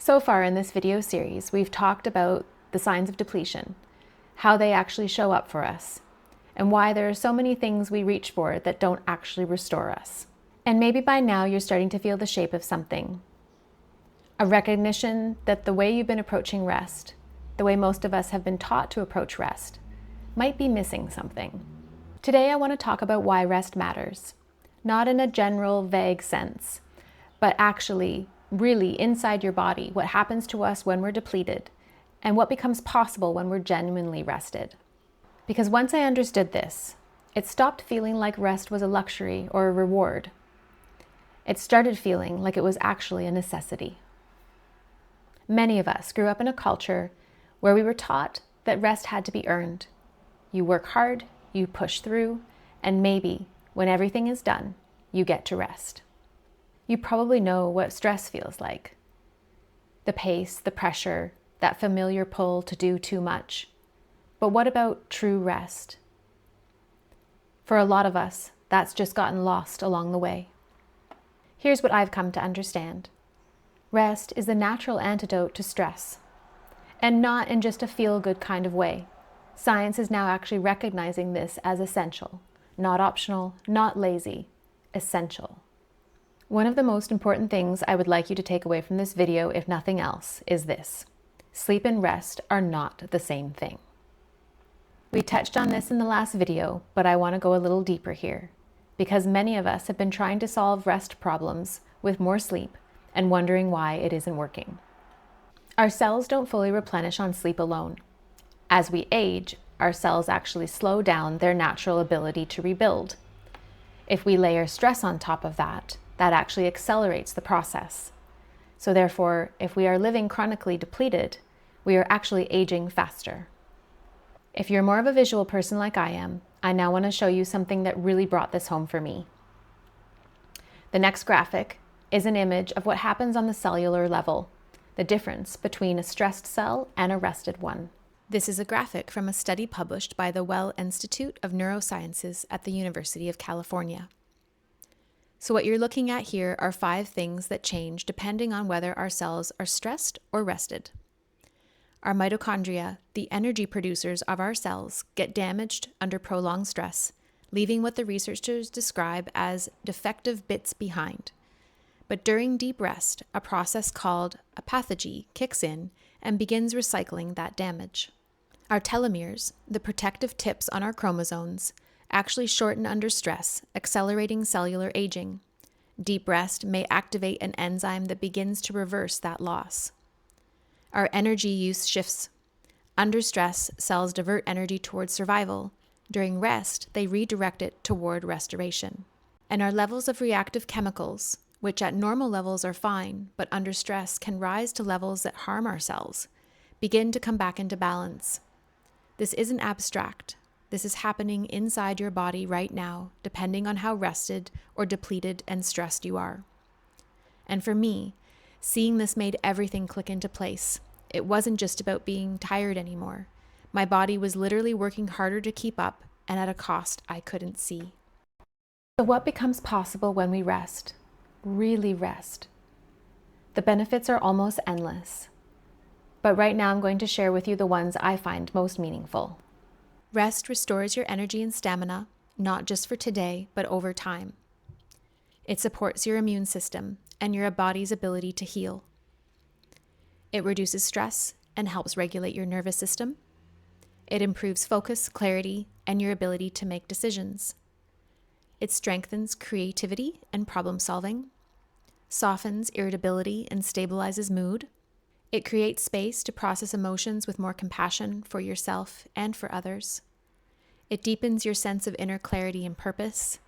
So far in this video series, we've talked about the signs of depletion, how they actually show up for us, and why there are so many things we reach for that don't actually restore us. And maybe by now you're starting to feel the shape of something. A recognition that the way you've been approaching rest, the way most of us have been taught to approach rest, might be missing something. Today I want to talk about why rest matters, not in a general, vague sense, but actually, really inside your body, what happens to us when we're depleted, and what becomes possible when we're genuinely rested. Because once I understood this, it stopped feeling like rest was a luxury or a reward. It started feeling like it was actually a necessity. Many of us grew up in a culture where we were taught that rest had to be earned. You work hard, you push through, and maybe, when everything is done, you get to rest. You probably know what stress feels like. The pace, the pressure, that familiar pull to do too much. But what about true rest? For a lot of us, that's just gotten lost along the way. Here's what I've come to understand. Rest is the natural antidote to stress, and not in just a feel-good kind of way. Science is now actually recognizing this as essential, not optional, not lazy, essential. One of the most important things I would like you to take away from this video, if nothing else, is this. Sleep and rest are not the same thing. We touched on this in the last video, but I want to go a little deeper here, because many of us have been trying to solve rest problems with more sleep and wondering why it isn't working. Our cells don't fully replenish on sleep alone. As we age, our cells actually slow down their natural ability to rebuild. If we layer stress on top of that, that actually accelerates the process. So therefore, if we are living chronically depleted, we are actually aging faster. If you're more of a visual person like I am, I now want to show you something that really brought this home for me. The next graphic is an image of what happens on the cellular level, the difference between a stressed cell and a rested one. This is a graphic from a study published by the Well Institute of Neurosciences at the University of California. So what you're looking at here are 5 things that change depending on whether our cells are stressed or rested. Our mitochondria, the energy producers of our cells, get damaged under prolonged stress, leaving what the researchers describe as defective bits behind. But during deep rest, a process called apophagy kicks in and begins recycling that damage. Our telomeres, the protective tips on our chromosomes, actually shorten under stress, accelerating cellular aging. Deep rest may activate an enzyme that begins to reverse that loss. Our energy use shifts. Under stress, cells divert energy towards survival. During rest, they redirect it toward restoration. And our levels of reactive chemicals, which at normal levels are fine, but under stress can rise to levels that harm our cells, begin to come back into balance. This isn't abstract. This is happening inside your body right now, depending on how rested or depleted and stressed you are. And for me, seeing this made everything click into place. It wasn't just about being tired anymore. My body was literally working harder to keep up and at a cost I couldn't see. So what becomes possible when we rest? Really rest. The benefits are almost endless. But right now I'm going to share with you the ones I find most meaningful. Rest restores your energy and stamina, not just for today, but over time. It supports your immune system and your body's ability to heal. It reduces stress and helps regulate your nervous system. It improves focus, clarity, and your ability to make decisions. It strengthens creativity and problem solving, softens irritability and stabilizes mood. It creates space to process emotions with more compassion for yourself and for others. It deepens your sense of inner clarity and purpose,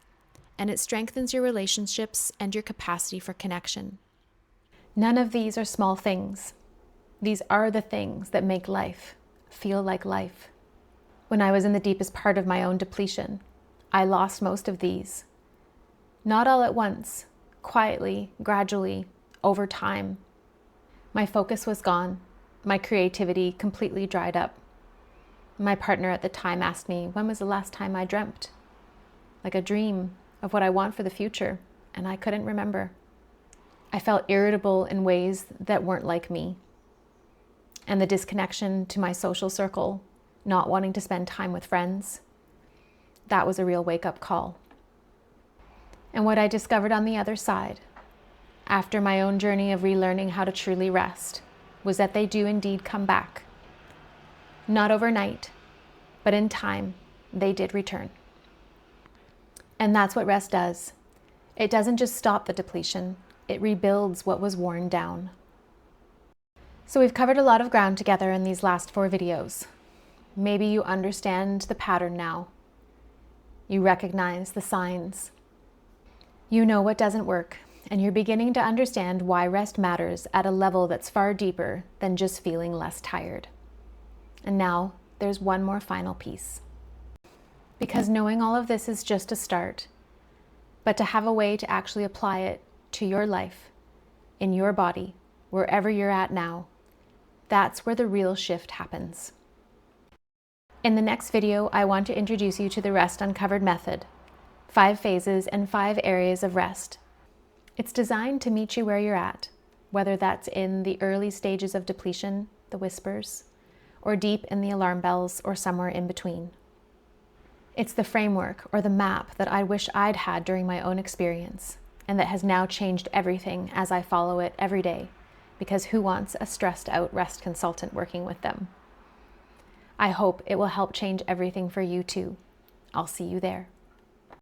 and it strengthens your relationships and your capacity for connection. None of these are small things. These are the things that make life feel like life. When I was in the deepest part of my own depletion, I lost most of these. Not all at once, quietly, gradually, over time. My focus was gone. My creativity completely dried up. My partner at the time asked me, when was the last time I dreamt? Like a dream of what I want for the future, and I couldn't remember. I felt irritable in ways that weren't like me. And the disconnection to my social circle, not wanting to spend time with friends, that was a real wake-up call. And what I discovered on the other side, after my own journey of relearning how to truly rest, was that they do indeed come back. Not overnight, but in time, they did return. And that's what rest does. It doesn't just stop the depletion, it rebuilds what was worn down. So we've covered a lot of ground together in these last 4 videos. Maybe you understand the pattern now. You recognize the signs. You know what doesn't work, and you're beginning to understand why rest matters at a level that's far deeper than just feeling less tired. And now there's one more final piece. Because knowing all of this is just a start, but to have a way to actually apply it to your life, in your body, wherever you're at now, that's where the real shift happens. In the next video, I want to introduce you to the Rest Uncovered method, 5 phases and 5 areas of rest. It's designed to meet you where you're at, whether that's in the early stages of depletion, the whispers, or deep in the alarm bells, or somewhere in between. It's the framework or the map that I wish I'd had during my own experience, and that has now changed everything as I follow it every day, because who wants a stressed out rest consultant working with them? I hope it will help change everything for you too. I'll see you there.